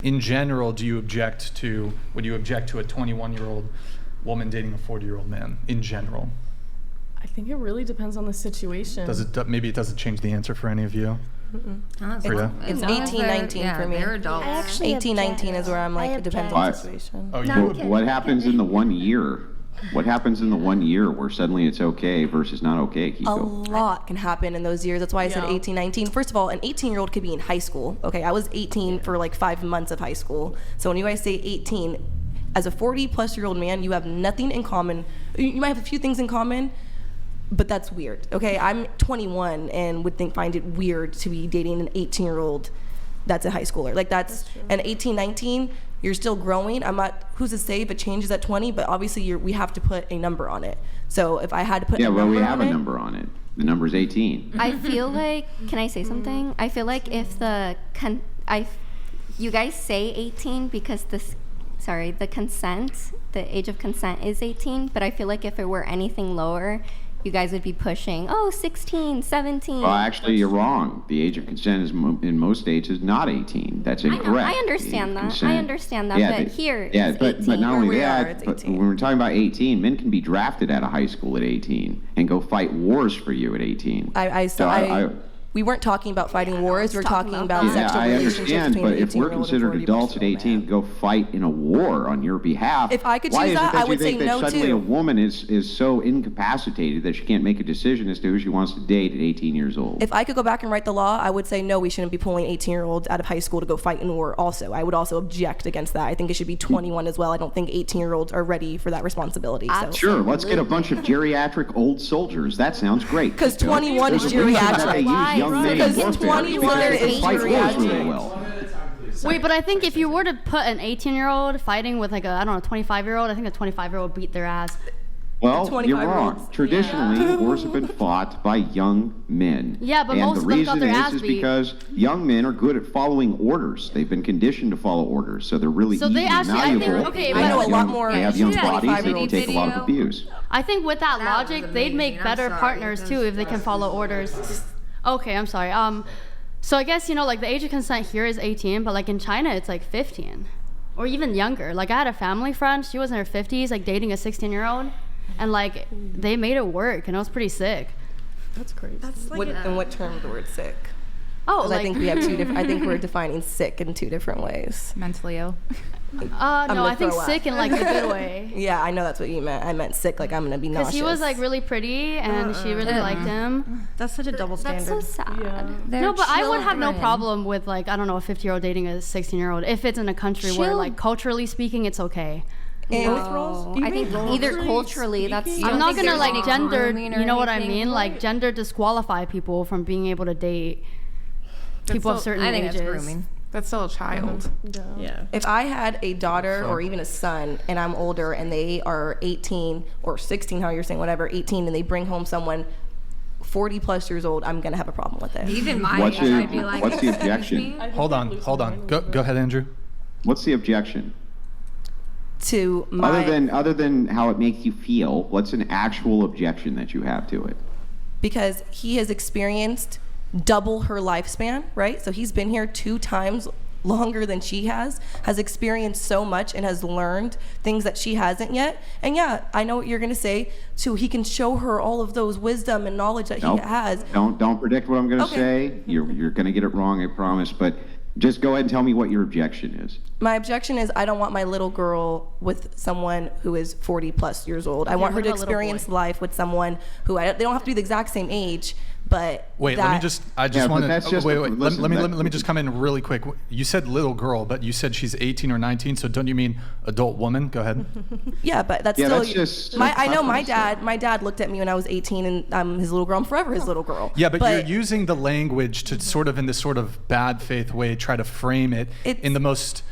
In general, would you object to a 21-year-old woman dating a 40-year-old man in general? I think it really depends on the situation. Maybe it doesn't change the answer for any of you? It's 18, 19 for me. They're adults. 18, 19 is where I'm like, it depends on the situation. Oh, What happens in the 1 year? What happens in the 1 year where suddenly it's okay versus not okay, Keeko? A lot can happen in those years. That's why I said 18, 19. First of all, an 18-year-old could be in high school. Okay, I was 18 for like 5 months of high school. So when you guys say 18, as a 40-plus-year-old man, you have nothing in common. You might have a few things in common, but that's weird. Okay, I'm 21 and would find it weird to be dating an 18-year-old that's a high schooler. Like that's an 18, 19. You're still growing. I'm not. Who's to say if it changes at 20? But obviously, we have to put a number on it. So if I had to put a number on it, we have a number on it. The number is 18. I feel like. Can I say something? I feel like if you guys say 18 because the age of consent is 18. But I feel like if it were anything lower, you guys would be pushing, 16, 17. Well, actually, you're wrong. The age of consent is in most states is not 18. That's incorrect. I understand that. But here, yeah, it's but 18. not only that, it's but 18. when we're talking about 18, men can be drafted out of high school at 18 and go fight wars for you at 18. We weren't talking about fighting wars. We're talking about sexual I relationships understand, between but if we're considered adults at 18 to go fight in a war on your behalf, if I could why choose is it that, I you would think say that no suddenly too. a woman is so incapacitated that she can't make a decision as to who she wants to date at 18 years old? If I could go back and write the law, I would say no, we shouldn't be pulling 18-year-olds out of high school to go fight in war also. I would also object against that. I think it should be 21 as well. I don't think 18-year-olds are ready for that responsibility. So. Sure, let's get a bunch of geriatric old soldiers. That sounds great. Because 21 is geriatric. Because 21 is geriatric. Wait, but I think if you were to put an 18-year-old fighting with like a 25-year-old, I think a 25-year-old beat their ass. Well, you're wrong. Traditionally, wars have been fought by young men. Yeah, but most of them got their ass and the beat. reason is because young men are good at following orders. They've been conditioned to follow orders, so they're really easy and malleable. I know a lot more. They have young bodies, they can take a lot of abuse. I think with that logic, they'd make better partners too if they can follow orders. Okay, I'm sorry. So I guess, like the age of consent here is 18, but like in China, it's like 15 or even younger. Like I had a family friend, she was in her 50s, like dating a 16-year-old, and like they made it work, and it was pretty sick. That's crazy. That's like In what term the word sick? Oh, Because I think we have two different. I think we're defining sick in two different ways. mentally ill. no, I think throw up. sick in like a good way. Yeah, I know that's what you meant. I meant sick, like I'm gonna be nauseous. Because he was like really pretty, and she really liked him. That's such a double standard. That's so sad. Yeah. No, but I would have no problem with like, I don't know, a 50-year-old dating a 16-year-old if it's in a country where like culturally speaking, it's okay. I think either culturally, that's. I'm not gonna like gender, you know what I mean? Like gender disqualify people from being able to date people of certain I think ages. it's grooming. That's still a child. Yeah. If I had a daughter or even a son and I'm older and they are 18 or 16, how you're saying, whatever, 18, and they bring home someone 40 plus years old, I'm going to have a problem with it. Even my age, I'd be like, What's the objection? Hold on. Go ahead, Andrew. What's the objection? To my... Other than how it makes you feel, what's an actual objection that you have to it? Because he has experienced double her lifespan, right? So he's been here 2 times longer than she has experienced so much and has learned things that she hasn't yet. And yeah, I know what you're gonna say. So he can show her all of those wisdom and knowledge that he has. Don't predict what I'm gonna say. You're gonna get it wrong, I promise. But just go ahead and tell me what your objection is. My objection is I don't want my little girl with someone who is 40 plus years old. I want her to experience life with someone who they don't have to be the exact same age, but wait, let me just want to wait. Let me just come in really quick. You said little girl, but you said she's 18 or 19. So don't you mean adult woman? Go ahead. Yeah, but that's still. I know my dad. My dad looked at me when I was 18, and I'm his little girl. I'm forever his little girl. Yeah, but you're using the language to sort of in this sort of bad faith way try to frame it in the most.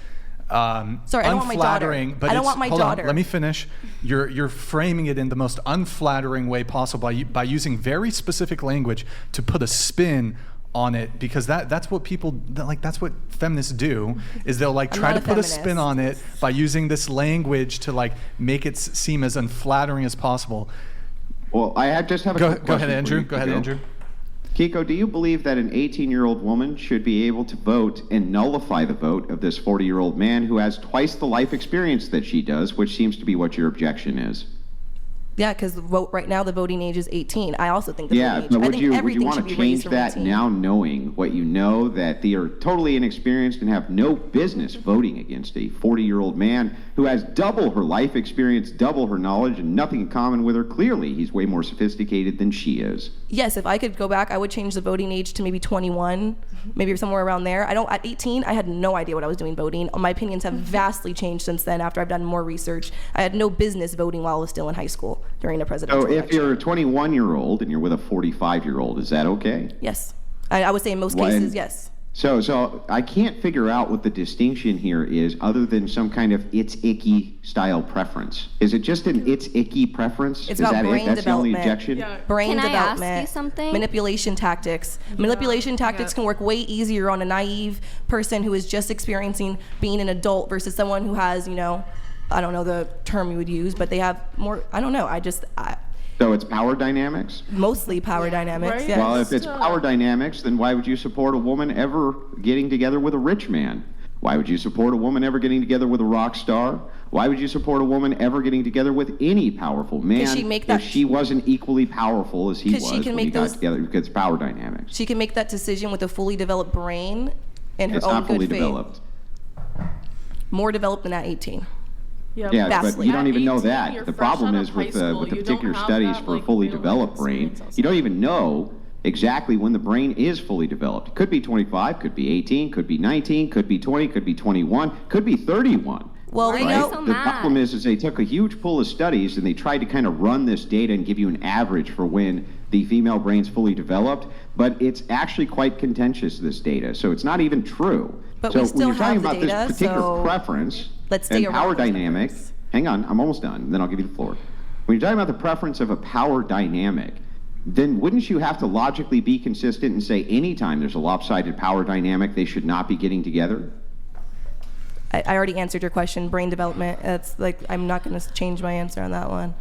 Sorry, I don't want my daughter. But I don't want my daughter. Let me finish. You're framing it in the most unflattering way possible by using very specific language to put a spin on it, because that's what that's what feminists do, is they'll like try to put a spin on it by using this language to like make it seem as unflattering as possible. Well, I just have a go ahead, Andrew. Go ahead, Andrew. Keeko, do you believe that an 18-year-old woman should be able to vote and nullify the vote of this 40-year-old man who has twice the life experience that she does, which seems to be what your objection is? Yeah, because vote right now, the voting age is 18. I also think the voting age. But I would think you everything want should to be change raised from that 18. now, knowing what you know, that they are totally inexperienced and have no business voting against a 40-year-old man who has double her life experience, double her knowledge, and nothing in common with her? Clearly, he's way more sophisticated than she is. Yes, if I could go back, I would change the voting age to maybe 21, maybe somewhere around there. At 18, I had no idea what I was doing voting. My opinions have vastly changed since then after I've done more research. I had no business voting while I was still in high school during the presidential So if election. you're a 21-year-old and you're with a 45-year-old, is that okay? Yes. I would say in most Well, cases, and- yes. So I can't figure out what the distinction here is other than some kind of it's icky style preference. Is it just an it's icky preference? It's is about that brain it? That's the only development. objection? Brain Can I ask development, you something? manipulation tactics. Manipulation tactics can work way easier on a naive person who is just experiencing being an adult versus someone who has, I don't know the term you would use, but they have more, I don't know. So it's power dynamics? Mostly power dynamics, Right. yes. Well, if it's power dynamics, then why would you support a woman ever getting together with a rich man? Why would you support a woman ever getting together with a rock star? Why would you support a woman ever getting together with any powerful man she make that- if she wasn't equally powerful as he 'Cause was she can when he make got those- together? Because power dynamics. She can make that decision with a fully developed brain and her It's own not fully good faith. developed. More developed than at 18. Yeah, Yeah, but Vastly. you don't At even know 18, that. you're The fresh problem out is of with high the school. You don't particular have studies that, for a like, fully real developed brain, experience you don't even know exactly when the brain is fully developed. It could be 25, could be 18, could be 19, could be 20, could be 21, could be 31. Well, we Why are you know so The mad? problem is they took a huge pool of studies and they tried to kind of run this data and give you an average for when the female brain's fully developed, but it's actually quite contentious, this data. So it's not even true. But so we when still you're talking have the about data, this particular so preference let's stay and around power those dynamic, numbers. hang on, I'm almost done, then I'll give you the floor. When you're talking about the preference of a power dynamic, then wouldn't you have to logically be consistent and say anytime there's a lopsided power dynamic, they should not be getting together? I already answered your question, brain development. I'm not going to change my answer on that one.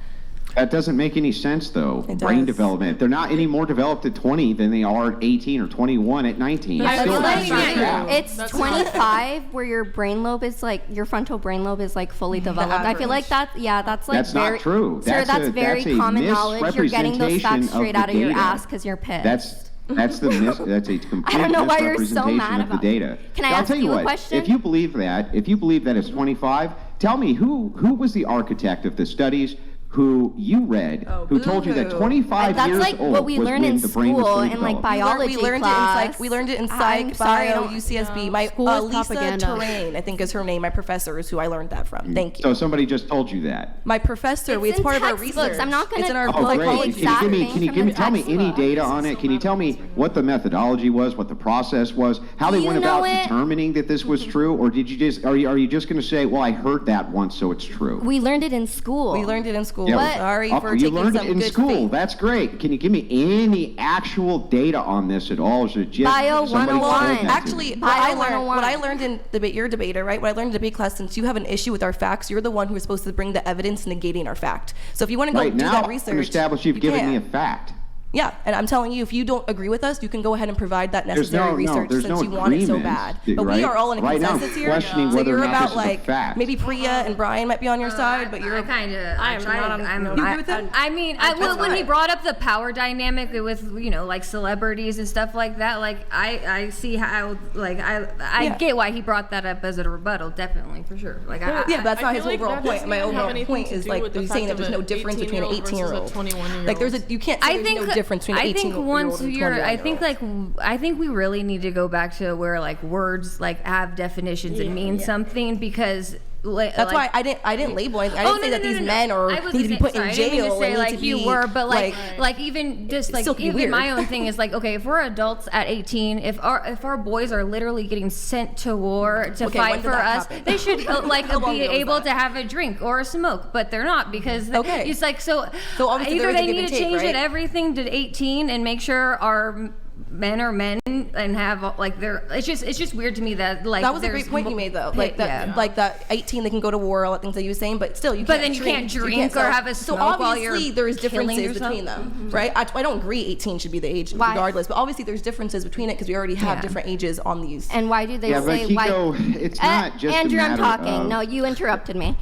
That doesn't make any sense, though. It Brain does. development. They're not any more developed at 20 than they are at 18 or 21 at 19. That's Still not not true. true. It's That's 25 where your brain lobe is your frontal brain lobe is fully developed. I feel like that's That's not very, true. Sir, that's very that's a common knowledge. You're getting those misrepresentation facts straight the out of your data. ass because you're pissed. That's a complete I don't know why you're so misrepresentation mad of the about data. it. Can I Now, I'll ask tell you a what, question? If you believe that it's 25, tell me who was the architect of the studies who you read, who told you that boo-hoo. 25 That's years like old what we was learn when in the brain was school fully and developed? biology We learned class. it in psych. We learned it in I'm psych, sorry, I bio, don't- UCSB. My School is Lisa propaganda. Terrain, I think is her name. My professor is who I learned that from. Thank you. So somebody just told you that. My professor. It's It's in part of our textbooks. research. I'm not gonna It's in our Oh, Oh, Like all great. exact Can you things from the tell me any textbook. data on it? Can you tell me what the methodology was, what the process was, how they You went know about it. determining that this was true, or did you just are you just going to say, well, I heard that once, so it's true? We learned it in school. We learned it in school. Yeah, Sorry well, for you taking learned some it in good school. faith. That's great. Can you give me any actual data on this at all? Or is it just Bio somebody 101. told that to you? Actually, Bio what 101. I learned in debate, you're a debater, right? What I learned in debate class, since you have an issue with our facts, you're the one who is supposed to bring the evidence negating our fact. So if you want to go Right do now, that I research, can establish you've you given can. me a fact. Yeah, and I'm telling you, if you don't agree with us, you can go ahead and provide that There's necessary no research there's since no you want it so agreement, bad. But right? we are all in a Right now, I'm consensus here. questioning So whether you're or not about this is a like fact. maybe Priya and Brian might be on your side, but you're. I kind of. I am not on- I'm. no. You agree with him? I mean, when he brought up the power dynamic with like celebrities and stuff like that, I see how I Yeah. get why he brought that up as a rebuttal, definitely for sure. Yeah, but that's I not feel his like overall that point. doesn't My even have overall anything point to is do like with the you're saying that fact there's of no an difference between an 18-year-old 18-year-old. versus a 21-year-old. Like you can't say there's no difference between an 18-year-old and a 21-year-old. I think we really need to go back to where words have definitions and mean something because. That's why I didn't label anything. I didn't say that these men need to be put in jail and and need to be you were, but like even just still could be even weird. my own thing is okay, if we're adults at 18, if our boys are literally getting sent to war to Okay, fight when did for that us, happen? they should How long be ago was able that? to have a drink or a smoke, but they're not because Okay. it's So obviously either there is a they give need and to take, change right? it everything to 18 and make sure our men are men and have like it's just weird to me that like that was a great point you made though, like that, like that 18 they can go to war, all the things that you were saying, but still you can't drink or have a smoke while you're obviously there's differences between them, right? I don't agree 18 should be the age regardless, but obviously there's differences between it because we already have different ages on these. And why do they say but Keeko, it's not just Andrew, a I'm matter talking. of... No, you interrupted me.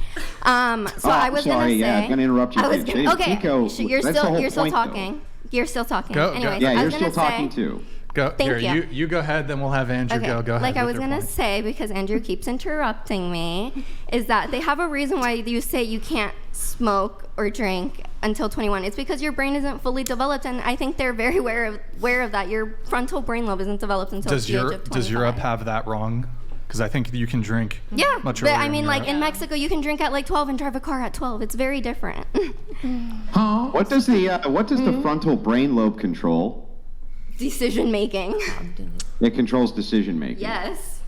So I was gonna say. I'm gonna interrupt you. Okay, Keeko, you're still point, talking. Though. You're still talking. Go. Anyways, Yeah, I you're was still gonna talking say, too. Go. Thank Here, you. you go ahead, then we'll have Andrew go. Go ahead. Like I was with your gonna point. say, because Andrew keeps interrupting me, is that they have a reason why you say you can't smoke or drink until 21. It's because your brain isn't fully developed, and I think they're very aware of that. Your frontal brain lobe isn't developed until the age of 25. Does Europe have that wrong? Because I think you can drink much but earlier I mean, in like Europe. in Mexico, you can drink at like 12 and drive a car at 12. It's very different. What does the frontal brain lobe control? Decision making. It controls decision making. Yes.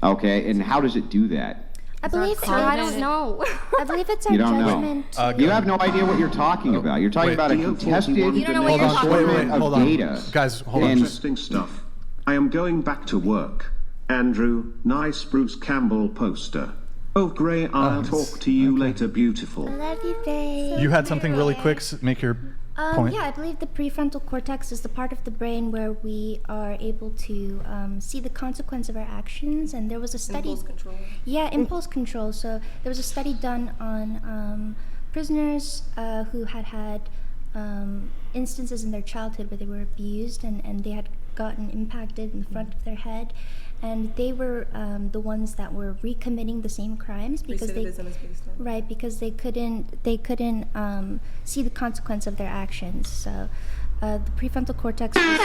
Okay, and how does it do that? I believe I don't know. I believe it's our You don't judgment. know. You have no idea what you're talking about. You're talking Wait. about a contested You don't know what you're talking assortment about. of Hold on. data. Guys, hold on. And- Interesting stuff. I am going back to work. Andrew, nice Bruce Campbell poster. Oh, Gray, I'll talk to you later, beautiful. Love you, babe. You had something really quick. Make your point. Yeah, I believe the prefrontal cortex is the part of the brain where we are able to see the consequence of our actions. And there was a study. Impulse control. Yeah, impulse control. So there was a study done on prisoners who had instances in their childhood where they were abused and they had gotten impacted in the front of their head. And they were the ones that were recommitting the same crimes because they couldn't see the consequence of their actions. So the prefrontal cortex was